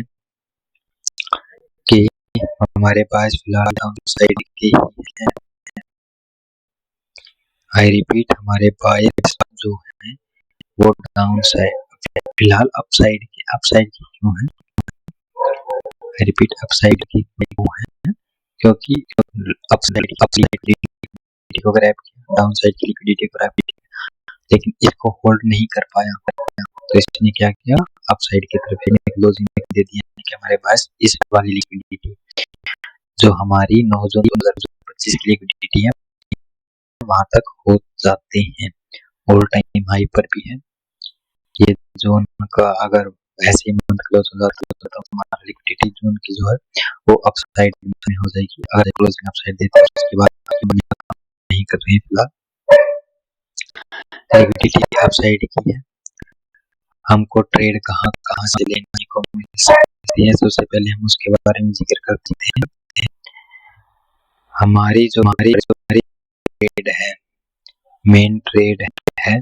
कि हमारे पास फिलहाल डाउन साइड की है। आई रिपीट, हमारे पास जो है वो डाउन साइड फिलहाल अपसाइड की क्यों है, आई रिपीट अपसाइड की क्यों है, क्योंकि अपसाइड लिक्विडिटी को ग्रैब किया, डाउन साइड की लिक्विडिटी को ग्रैब किया, लेकिन इसको होल्ड नहीं कर पाया, तो इसने क्या किया, अपसाइड की तरफ क्लोजिंग दे दिया कि हमारे पास इस वाली लिक्विडिटी जो हमारी 9 जून 2025 की लिक्विडिटी है वहां तक हो जाते हैं, ऑल टाइम हाई पर भी है। ये जोन का अगर ऐसे मंथ क्लोज हो जाता है तो हमारा लिक्विडिटी जोन की जो है वो अपसाइड में हो जाएगी। अगर क्लोजिंग अपसाइड देते हैं उसके बाद नहीं कर रहे हैं, फिलहाल लिक्विडिटी अपसाइड की है। हमको ट्रेड कहाँ कहाँ से लेने को मिल सकती है, सबसे पहले हम उसके बारे में जिक्र करते हैं। हमारी ट्रेड है, मेन ट्रेड है,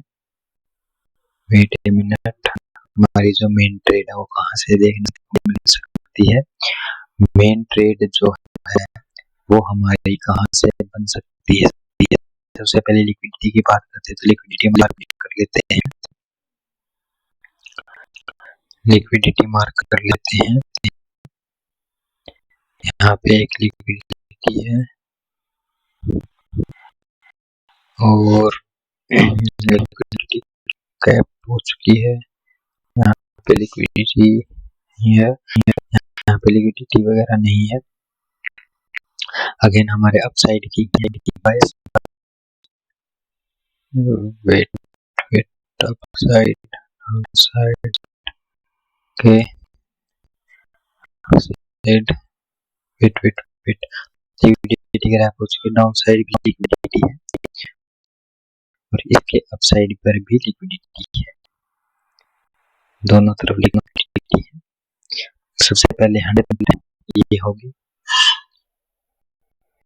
वेट ए मिनट, हमारी जो मेन ट्रेड है वो कहाँ से देखने को मिल सकती है, मेन ट्रेड जो है वो हमारी कहाँ से बन सकती है। सबसे पहले लिक्विडिटी की बात करते हैं, तो लिक्विडिटी मार्क कर लेते हैं, लिक्विडिटी मार्क कर लेते हैं। यहाँ पे एक लिक्विडिटी है और लिक्विडिटी कैप हो चुकी है, यहाँ पे लिक्विडिटी है, यहाँ पे लिक्विडिटी वगैरह नहीं है। अगेन हमारे अपसाइड की bias, wait wait upside downside के side wait wait wait liquidity grab हो चुकी है, डाउन साइड भी लिक्विडिटी है और इसके अपसाइड पर भी लिक्विडिटी है, दोनों तरफ लिक्विडिटी है। सबसे पहले 100 ये होगी,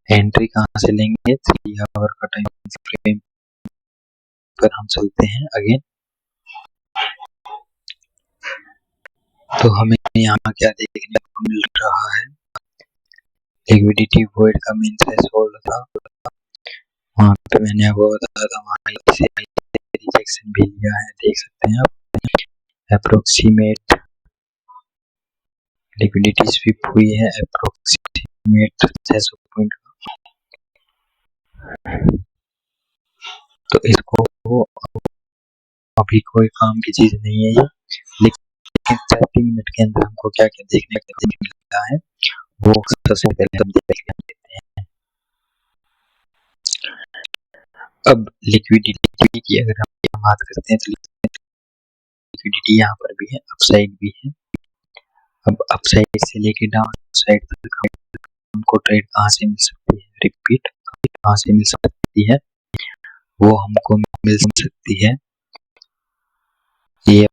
एंट्री कहाँ से लेंगे, 3 आवर का टाइम फ्रेम पर हम चलते हैं। अगेन तो हमें यहाँ क्या देखने को मिल रहा है, लिक्विडिटी वॉइड का मेन थ्रेशोल्ड था, वहाँ पे मैंने आपको बताया था, वहाँ से रिजेक्शन भी लिया है, देख सकते हैं आप। अप्रोक्सीमेट लिक्विडिटी स्विप हुई है, अप्रोक्सीमेट 600 पॉइंट, तो इसको अभी कोई काम की चीज नहीं है ये, लेकिन 30 मिनट के अंदर हमको क्या क्या देखने को मिलता है वो सबसे पहले हम देख लेते हैं। अब लिक्विडिटी की अगर हम बात करते हैं तो लिक्विडिटी यहाँ पर भी है, अपसाइड भी है। अब अपसाइड से लेके डाउन साइड तक हमको ट्रेड कहाँ से मिल सकती है, रिपीट कहाँ से मिल सकती है, वो हमको मिल सकती है ये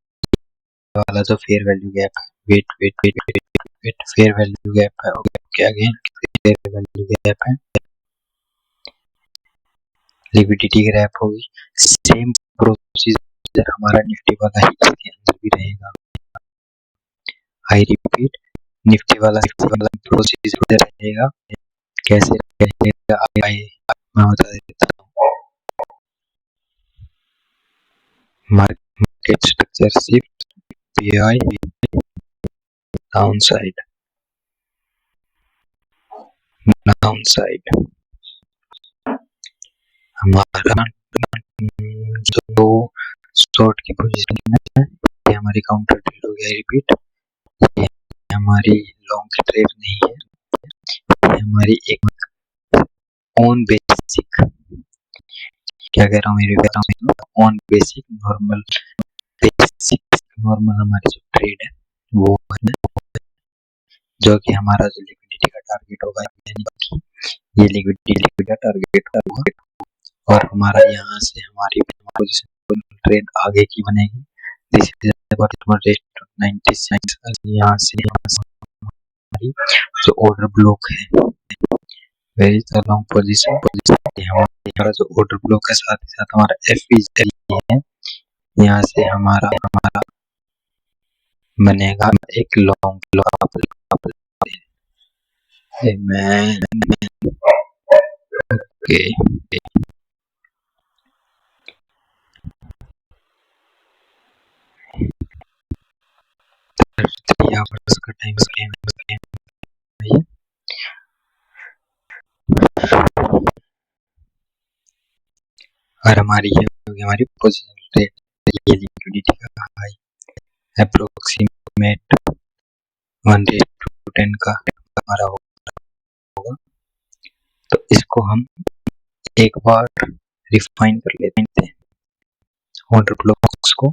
वाला जो फेयर वैल्यू गैप है, wait wait wait wait wait fair value gap है, okay again fair value gap है, लिक्विडिटी गैप होगी, सेम प्रोसीजर हमारा निफ्टी वाला ही इसके अंदर भी रहेगा। आई रिपीट, निफ्टी वाला प्रोसीजर रहेगा, कैसे रहेगा मैं बता देता हूँ। market structure shift PI downside हमारा जो शॉर्ट की पोजीशन है ये हमारी काउंटर ट्रेड हो गया। रिपीट, ये हमारी लॉन्ग ट्रेड नहीं है, ये हमारी एक ऑन बेसिक, क्या कह रहा हूँ मेरे ऑन बेसिक नॉर्मल हमारी जो ट्रेड है वो है, जो कि हमारा जो लिक्विडिटी का टारगेट होगा, यानी कि ये लिक्विडिटी का टारगेट होगा और हमारा यहाँ से हमारी पोजीशन ट्रेड आगे की बनेगी। This is rate 96। यहाँ से हमारी जो ऑर्डर ब्लॉक है वेरी लॉन्ग पोजीशन हमारा जो ऑर्डर ब्लॉक है, साथ ही साथ हमारा एफ है। यहाँ से हमारा बनेगा एक लॉन्ग ओके। आवर्स का टाइम फ्रेम है और हमारी ये होगी हमारी पोजीशन रेट, ये लिक्विडिटी का हाई अप्रोक्सीमेट 1:10 का हमारा होगा। तो इसको हम एक बार रिफाइन कर लेते हैं, ऑर्डर ब्लॉक्स को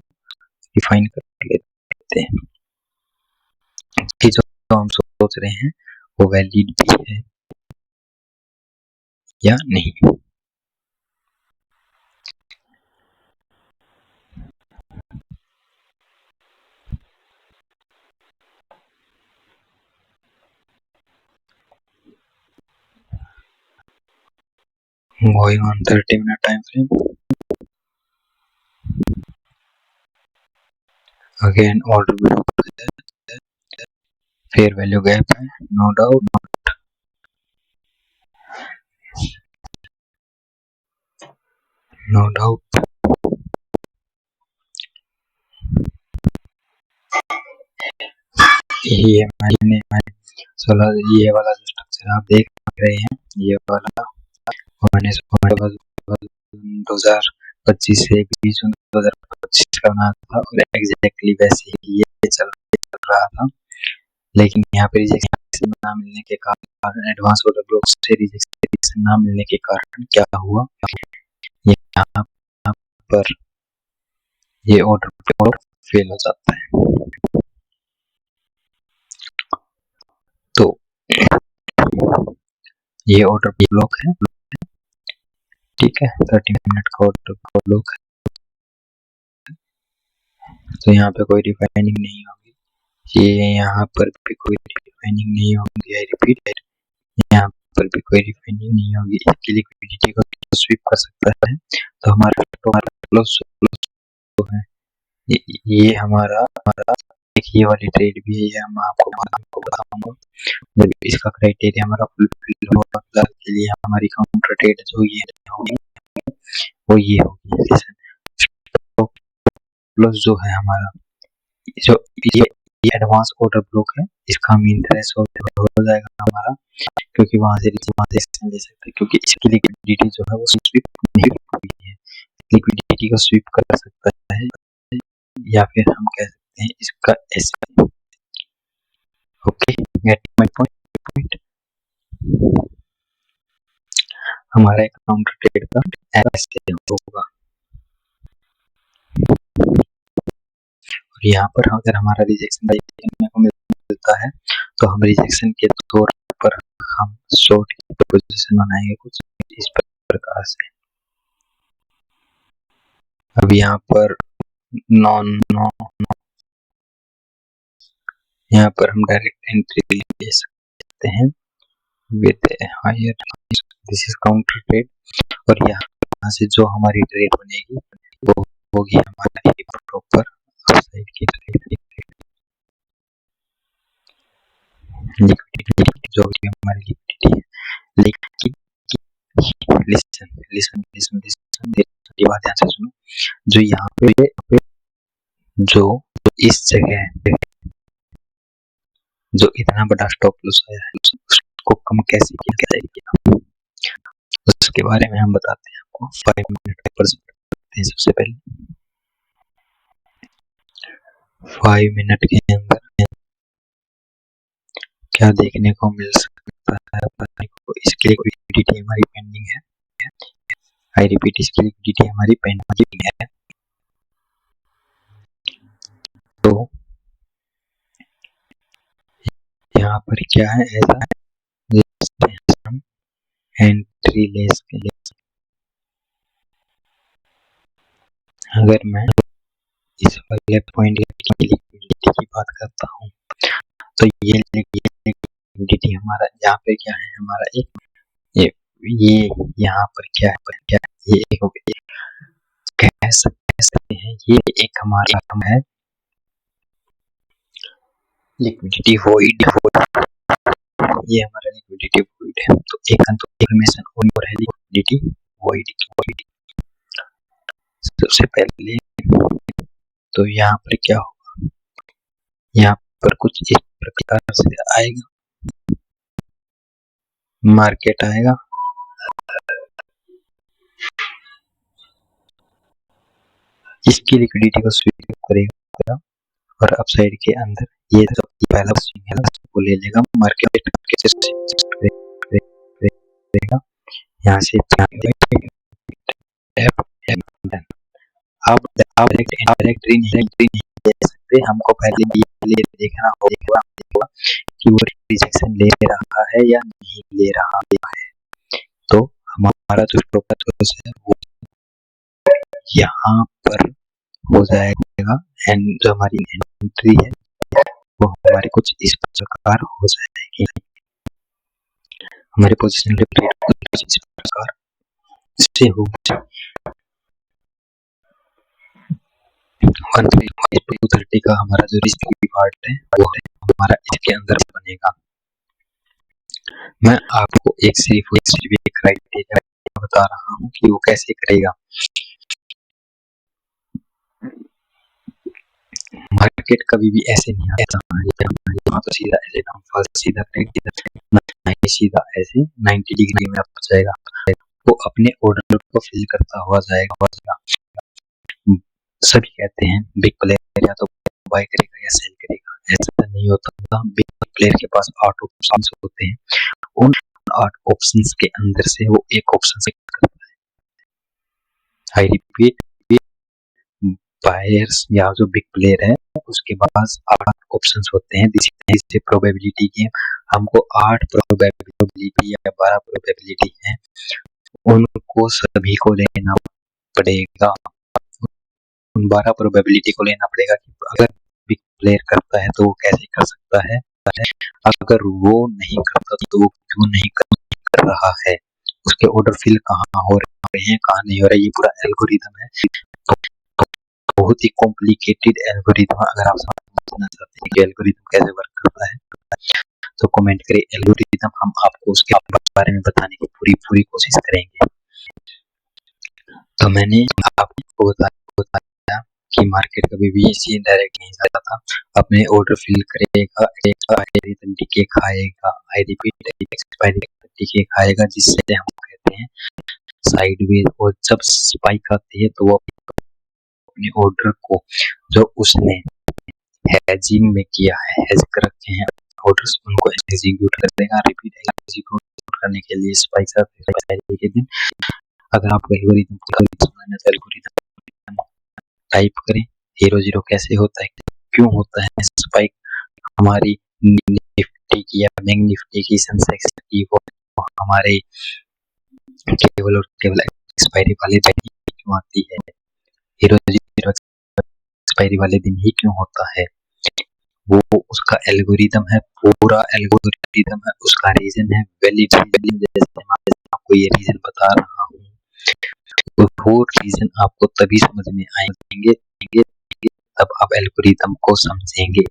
रिफाइन कर लेते हैं कि जो हम सोच रहे हैं वो वैलिड भी है या नहीं। Going on 30-minute time frame, again order block है, fair value gap है, no doubt, ये हमारे 16 ये वाला जो स्ट्रक्चर आप देख रहे हैं, ये वाला मैंने 2025 से 2025 का बना था और एग्जैक्टली वैसे ही ये चल रहा था। लेकिन यहाँ पे रिजेक्शन ना मिलने के कारण, एडवांस ऑर्डर ब्लॉक से रिजेक्शन ना मिलने के कारण क्या हुआ, यहाँ पर ये ऑर्डर ब्लॉक फेल हो जाता है। तो ये ऑर्डर ब्लॉक है, ठीक है, 30 मिनट का ऑर्डर ब्लॉक है। तो यहाँ पे कोई रिफाइनिंग नहीं होगी, ये यहाँ पर भी कोई रिफाइनिंग नहीं होगी। आई रिपीट, यहाँ पर भी कोई रिफाइनिंग नहीं होगी। इसकी लिक्विडिटी को स्वीप कर सकता है। तो हमारा क्लोज जो है ये हमारा एक ये वाली ट्रेड भी है, ये हम आपको बताऊंगा जब इसका क्राइटेरिया हमारा फुलफिल होगा। के लिए हमारी काउंटर ट्रेड जो ये होगी वो ये होगी। प्लस जो है हमारा जो ये एडवांस ऑर्डर ब्लॉक है, इसका मीन थ्रेशोल्ड हो जाएगा हमारा, क्योंकि वहां से ले सकते हैं, क्योंकि इसकी लिक्विडिटी जो है वो स्वीप नहीं हुई है। लिक्विडिटी को स्वीप कर सकता है, या फिर हम कह सकते हैं इसका ऐसे। Okay, gate my point. हमारा काउंटर ट्रेड का ऐसे होगा और यहाँ पर अगर हमारा रिजेक्शन देखने को मिलता है तो हम रिजेक्शन के तौर पर हम शॉर्ट की पोजीशन बनाएंगे कुछ इस प्रकार से। अब यहाँ पर यहाँ पर हम डायरेक्ट एंट्री ले सकते हैं with higher, this is counter trade. और यहाँ से जो हमारी ट्रेड बनेगी वो होगी हमारी प्रॉपर अपसाइड की ट्रेड। लिक्विडिटी जो भी हमारी लिक्विडिटी है, लेकिन लिसन ये बात ध्यान से सुनो, जो यहाँ पे जो इस जगह जो इतना बड़ा स्टॉप लॉस आया है उसको कम कैसे किया जाएगा, उसके बारे में हम बताते हैं आपको 5 मिनट पर। सबसे पहले 5 मिनट के अंदर क्या देखने को मिल सकता है बताने को। इसके लिए लिक्विडिटी हमारी पेंडिंग है। आई रिपीट, इसकी लिक्विडिटी हमारी पेंडिंग है। तो यहाँ पर क्या है ऐसा, हम एंट्री लेस के लिए अगर मैं इस वाले पॉइंट की लिक्विडिटी की बात करता हूँ तो ये लिक्विडिटी हमारा यहाँ पे क्या है, हमारा ये यहाँ पर क्या है, ये एक कह सकते हैं ये एक हमारा है लिक्विडिटी वॉइड, ये हमारा लिक्विडिटी वॉइड है। तो एक इंफॉर्मेशन और है लिक्विडिटी वॉइड की। सबसे पहले तो यहाँ पर क्या होगा, यहाँ पर कुछ इस प्रकार से आएगा, मार्केट आएगा, इसकी लिक्विडिटी को स्वीप करेगा और अपसाइड के अंदर ये जो पहला स्विंग है वो ले लेगा, मार्केट करेगा यहाँ से। अब डायरेक्ट नहीं दे सकते, हमको पहले ये देखना होगा कि वो रिजेक्शन ले रहा है या नहीं ले रहा है। तो हमारा जो स्टॉप लॉस है वो यहाँ पर हो जाएगा एंड जो हमारी एंट्री है वो हमारी कुछ इस प्रकार हो जाएगी, हमारे पोजीशन कुछ इस प्रकार से हो 130 का हमारा जो रिस्क पार्ट है वो हमारा इसके अंदर बनेगा। मैं आपको एक क्राइटेरिया बता रहा हूँ कि वो कैसे करेगा। मार्केट कभी भी ऐसे नहीं आता, यहाँ तो सीधा ऐसे डाउनफॉल सीधा सीधा ऐसे 90 डिग्री में अप जाएगा, वो अपने ऑर्डर को फिल करता हुआ जाएगा। सभी कहते हैं बिग प्लेयर या तो बाय करेगा या सेल करेगा, ऐसा नहीं होता। बिग प्लेयर के पास 8 ऑप्शंस होते हैं, उन 8 ऑप्शंस के अंदर से वो एक ऑप्शन से करता है। आई रिपीट, बायर्स या जो बिग प्लेयर है उसके पास 8 ऑप्शंस होते हैं। जिससे प्रोबेबिलिटी की हमको 8 प्रोबेबिलिटी या 12 प्रोबेबिलिटी है, उनको सभी को लेना पड़ेगा। उन 12 प्रोबेबिलिटी को लेना पड़ेगा कि अगर बिग प्लेयर करता है तो वो कैसे कर सकता है, अगर वो नहीं करता तो वो क्यों नहीं कर रहा है, उसके ऑर्डर फिल कहाँ हो रहे हैं कहाँ नहीं हो रहा है। ये पूरा एल्गोरिथम है, बहुत ही कॉम्प्लिकेटेड एल्गोरिथम। अगर आप समझना चाहते हैं कि एल्गोरिथम कैसे वर्क करता है तो कमेंट करें एल्गोरिथम, हम आपको उसके बारे में बताने की पूरी कोशिश करेंगे। तो मैंने आपको बताया कि मार्केट कभी भी इसी डायरेक्ट नहीं जाता, अपने ऑर्डर फिल करेगा, टिके खाएगा, आई रिपीट एक्सपायरी टिके खाएगा, जिससे हम कहते हैं साइडवेज। और जब स्पाइक आती है तो वो अपने ऑर्डर को जो उसने हेजिंग में किया है, हेज कर रखे हैं ऑर्डर्स, उनको एग्जीक्यूट करेगा। रिपीट एग्जीक्यूट करने के लिए स्पाइक आते के दिन अगर आप एल्गोरिथम टाइप करें 00 कैसे होता है, क्यों होता है स्पाइक, हमारी निफ्टी की या बैंक निफ्टी की, सेंसेक्स की, वो हमारे केवल और केवल एक्सपायरी वाले दिन ही क्यों आती है, 00 एक्सपायरी वाले दिन ही क्यों होता है, वो उसका एल्गोरिथम है, पूरा एल्गोरिथम है, उसका रीजन है वैलिड रीजन। जैसे मैं आपको ये रीजन बता रहा हूँ तो वो रीजन आपको तभी समझ में आएंगे तब आप एल्गोरिथम को समझेंगे।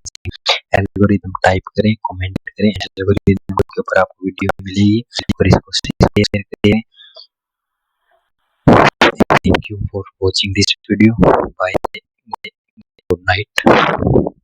एल्गोरिथम टाइप करें, कमेंट करें, एल्गोरिथम के ऊपर आपको वीडियो मिलेगी और इसको शेयर करें। Thank you for watching this video, bye. Good night.